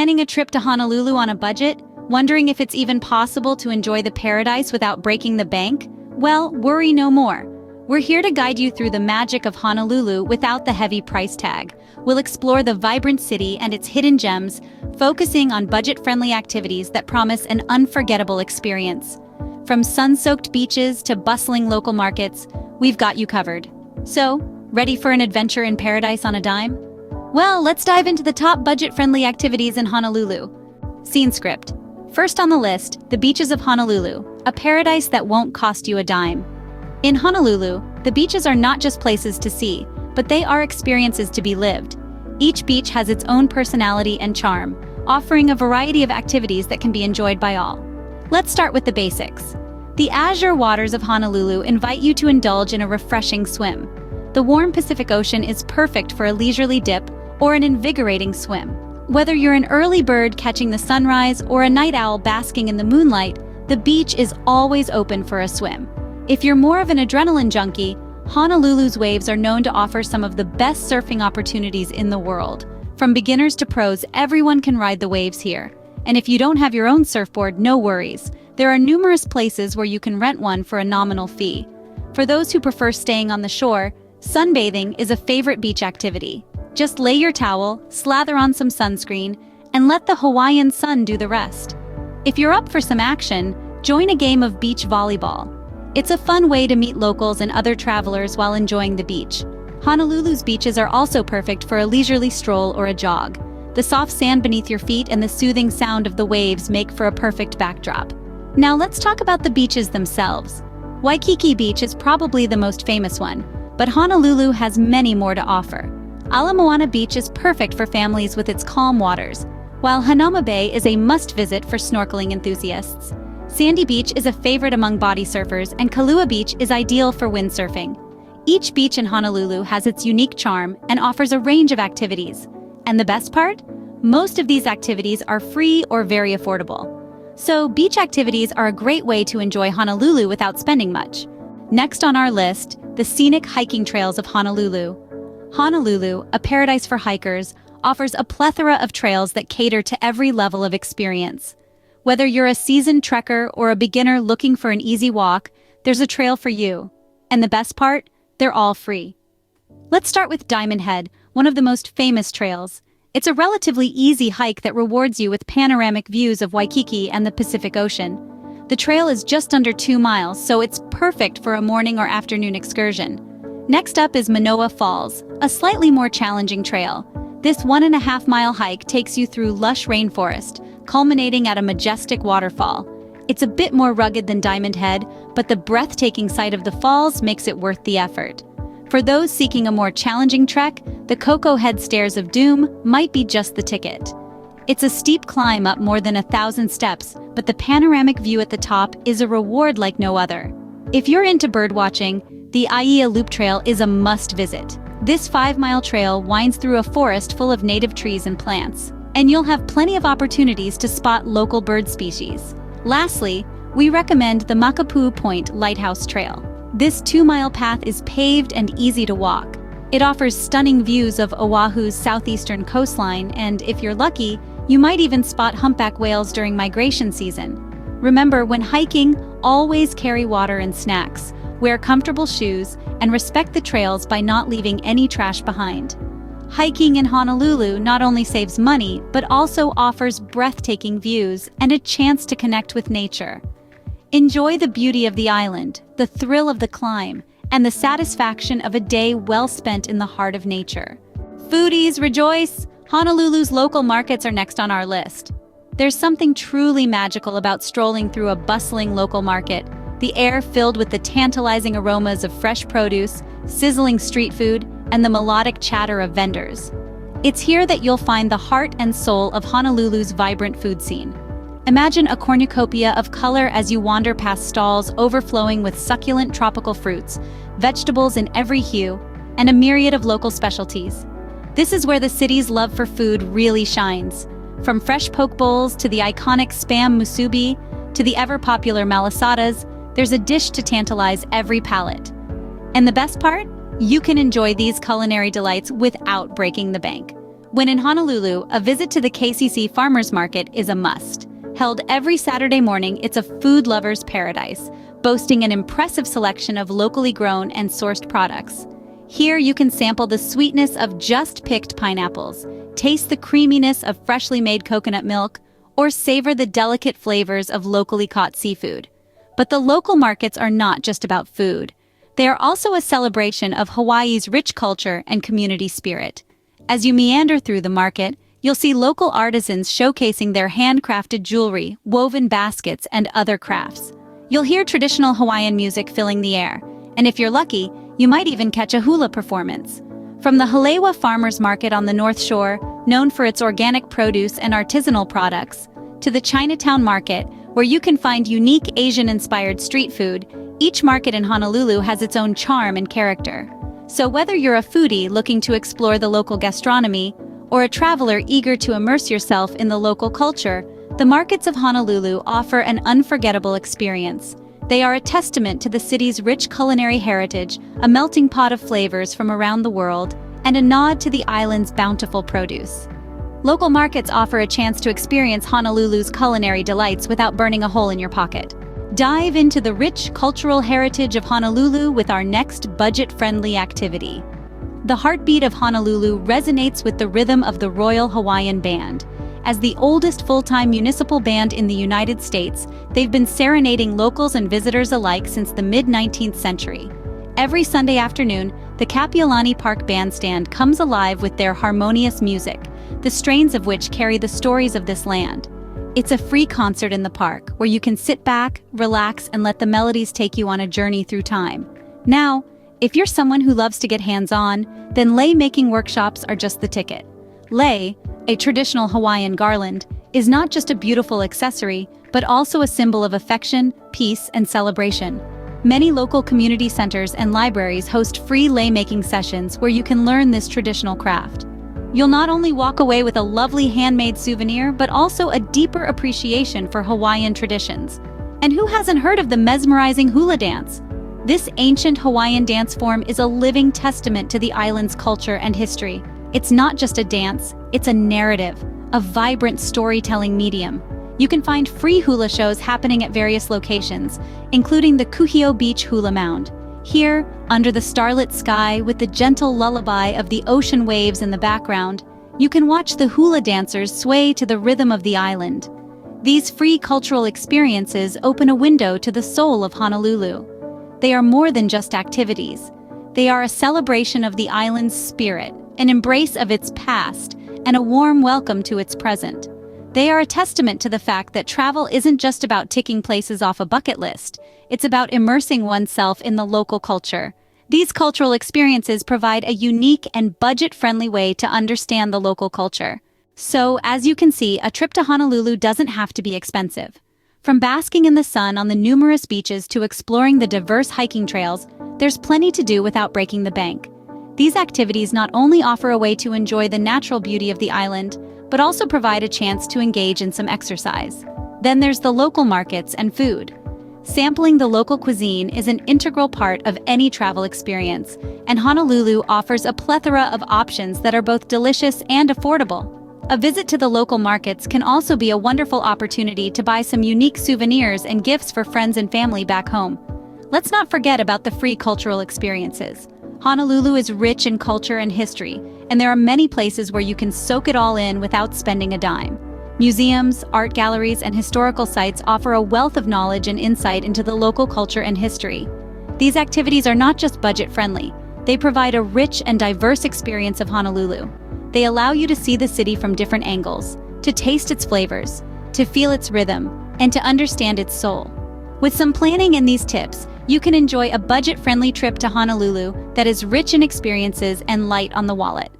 Planning a trip to Honolulu on a budget? Wondering if it's even possible to enjoy the paradise without breaking the bank? Well, worry no more. We're here to guide you through the magic of Honolulu without the heavy price tag. We'll explore the vibrant city and its hidden gems, focusing on budget-friendly activities that promise an unforgettable experience. From sun-soaked beaches to bustling local markets, we've got you covered. So, ready for an adventure in paradise on a dime? Well, let's dive into the top budget-friendly activities in Honolulu. Scene script. First on the list, the beaches of Honolulu, a paradise that won't cost you a dime. In Honolulu, the beaches are not just places to see, but they are experiences to be lived. Each beach has its own personality and charm, offering a variety of activities that can be enjoyed by all. Let's start with the basics. The azure waters of Honolulu invite you to indulge in a refreshing swim. The warm Pacific Ocean is perfect for a leisurely dip or an invigorating swim. Whether you're an early bird catching the sunrise or a night owl basking in the moonlight, the beach is always open for a swim. If you're more of an adrenaline junkie, Honolulu's waves are known to offer some of the best surfing opportunities in the world. From beginners to pros, everyone can ride the waves here. And if you don't have your own surfboard, no worries. There are numerous places where you can rent one for a nominal fee. For those who prefer staying on the shore, sunbathing is a favorite beach activity. Just lay your towel, slather on some sunscreen, and let the Hawaiian sun do the rest. If you're up for some action, join a game of beach volleyball. It's a fun way to meet locals and other travelers while enjoying the beach. Honolulu's beaches are also perfect for a leisurely stroll or a jog. The soft sand beneath your feet and the soothing sound of the waves make for a perfect backdrop. Now let's talk about the beaches themselves. Waikiki Beach is probably the most famous one, but Honolulu has many more to offer. Ala Moana Beach is perfect for families with its calm waters, while Hanauma Bay is a must-visit for snorkeling enthusiasts. Sandy Beach is a favorite among body surfers, and Kalua Beach is ideal for windsurfing. Each beach in Honolulu has its unique charm and offers a range of activities. And the best part? Most of these activities are free or very affordable. So, beach activities are a great way to enjoy Honolulu without spending much. Next on our list, the scenic hiking trails of Honolulu. Honolulu, a paradise for hikers, offers a plethora of trails that cater to every level of experience. Whether you're a seasoned trekker or a beginner looking for an easy walk, there's a trail for you. And the best part? They're all free. Let's start with Diamond Head, one of the most famous trails. It's a relatively easy hike that rewards you with panoramic views of Waikiki and the Pacific Ocean. The trail is just under 2 miles, so it's perfect for a morning or afternoon excursion. Next up is Manoa Falls, a slightly more challenging trail. This 1.5-mile hike takes you through lush rainforest, culminating at a majestic waterfall. It's a bit more rugged than Diamond Head, but the breathtaking sight of the falls makes it worth the effort. For those seeking a more challenging trek, the Koko Head Stairs of Doom might be just the ticket. It's a steep climb up more than 1,000 steps, but the panoramic view at the top is a reward like no other. If you're into birdwatching, the Aiea Loop Trail is a must-visit. This 5-mile trail winds through a forest full of native trees and plants, and you'll have plenty of opportunities to spot local bird species. Lastly, we recommend the Makapu'u Point Lighthouse Trail. This 2-mile path is paved and easy to walk. It offers stunning views of Oahu's southeastern coastline, and if you're lucky, you might even spot humpback whales during migration season. Remember, when hiking, always carry water and snacks, wear comfortable shoes, and respect the trails by not leaving any trash behind. Hiking in Honolulu not only saves money, but also offers breathtaking views and a chance to connect with nature. Enjoy the beauty of the island, the thrill of the climb, and the satisfaction of a day well spent in the heart of nature. Foodies, rejoice! Honolulu's local markets are next on our list. There's something truly magical about strolling through a bustling local market, the air filled with the tantalizing aromas of fresh produce, sizzling street food, and the melodic chatter of vendors. It's here that you'll find the heart and soul of Honolulu's vibrant food scene. Imagine a cornucopia of color as you wander past stalls overflowing with succulent tropical fruits, vegetables in every hue, and a myriad of local specialties. This is where the city's love for food really shines. From fresh poke bowls to the iconic Spam Musubi to the ever-popular Malasadas, there's a dish to tantalize every palate. And the best part? You can enjoy these culinary delights without breaking the bank. When in Honolulu, a visit to the KCC Farmers Market is a must. Held every Saturday morning, it's a food lover's paradise, boasting an impressive selection of locally grown and sourced products. Here you can sample the sweetness of just picked pineapples, taste the creaminess of freshly made coconut milk, or savor the delicate flavors of locally caught seafood. But the local markets are not just about food. They are also a celebration of Hawaii's rich culture and community spirit. As you meander through the market, you'll see local artisans showcasing their handcrafted jewelry, woven baskets, and other crafts. You'll hear traditional Hawaiian music filling the air, and if you're lucky, you might even catch a hula performance. From the Halewa Farmers Market on the North Shore, known for its organic produce and artisanal products, to the Chinatown Market, where you can find unique Asian-inspired street food, each market in Honolulu has its own charm and character. So whether you're a foodie looking to explore the local gastronomy, or a traveler eager to immerse yourself in the local culture, the markets of Honolulu offer an unforgettable experience. They are a testament to the city's rich culinary heritage, a melting pot of flavors from around the world, and a nod to the island's bountiful produce. Local markets offer a chance to experience Honolulu's culinary delights without burning a hole in your pocket. Dive into the rich cultural heritage of Honolulu with our next budget-friendly activity. The heartbeat of Honolulu resonates with the rhythm of the Royal Hawaiian Band. As the oldest full-time municipal band in the United States, they've been serenading locals and visitors alike since the mid-19th century. Every Sunday afternoon, the Kapiolani Park Bandstand comes alive with their harmonious music, the strains of which carry the stories of this land. It's a free concert in the park, where you can sit back, relax, and let the melodies take you on a journey through time. Now, if you're someone who loves to get hands-on, then lei-making workshops are just the ticket. Lei, a traditional Hawaiian garland, is not just a beautiful accessory, but also a symbol of affection, peace, and celebration. Many local community centers and libraries host free lei-making sessions where you can learn this traditional craft. You'll not only walk away with a lovely handmade souvenir, but also a deeper appreciation for Hawaiian traditions. And who hasn't heard of the mesmerizing hula dance? This ancient Hawaiian dance form is a living testament to the island's culture and history. It's not just a dance, it's a narrative, a vibrant storytelling medium. You can find free hula shows happening at various locations, including the Kuhio Beach Hula Mound. Here, under the starlit sky with the gentle lullaby of the ocean waves in the background, you can watch the hula dancers sway to the rhythm of the island. These free cultural experiences open a window to the soul of Honolulu. They are more than just activities. They are a celebration of the island's spirit, an embrace of its past, and a warm welcome to its present. They are a testament to the fact that travel isn't just about ticking places off a bucket list. It's about immersing oneself in the local culture. These cultural experiences provide a unique and budget-friendly way to understand the local culture. So, as you can see, a trip to Honolulu doesn't have to be expensive. From basking in the sun on the numerous beaches to exploring the diverse hiking trails, there's plenty to do without breaking the bank. These activities not only offer a way to enjoy the natural beauty of the island, but also provide a chance to engage in some exercise. Then there's the local markets and food. Sampling the local cuisine is an integral part of any travel experience, and Honolulu offers a plethora of options that are both delicious and affordable. A visit to the local markets can also be a wonderful opportunity to buy some unique souvenirs and gifts for friends and family back home. Let's not forget about the free cultural experiences. Honolulu is rich in culture and history, and there are many places where you can soak it all in without spending a dime. Museums, art galleries, and historical sites offer a wealth of knowledge and insight into the local culture and history. These activities are not just budget-friendly. They provide a rich and diverse experience of Honolulu. They allow you to see the city from different angles, to taste its flavors, to feel its rhythm, and to understand its soul. With some planning and these tips, you can enjoy a budget-friendly trip to Honolulu that is rich in experiences and light on the wallet.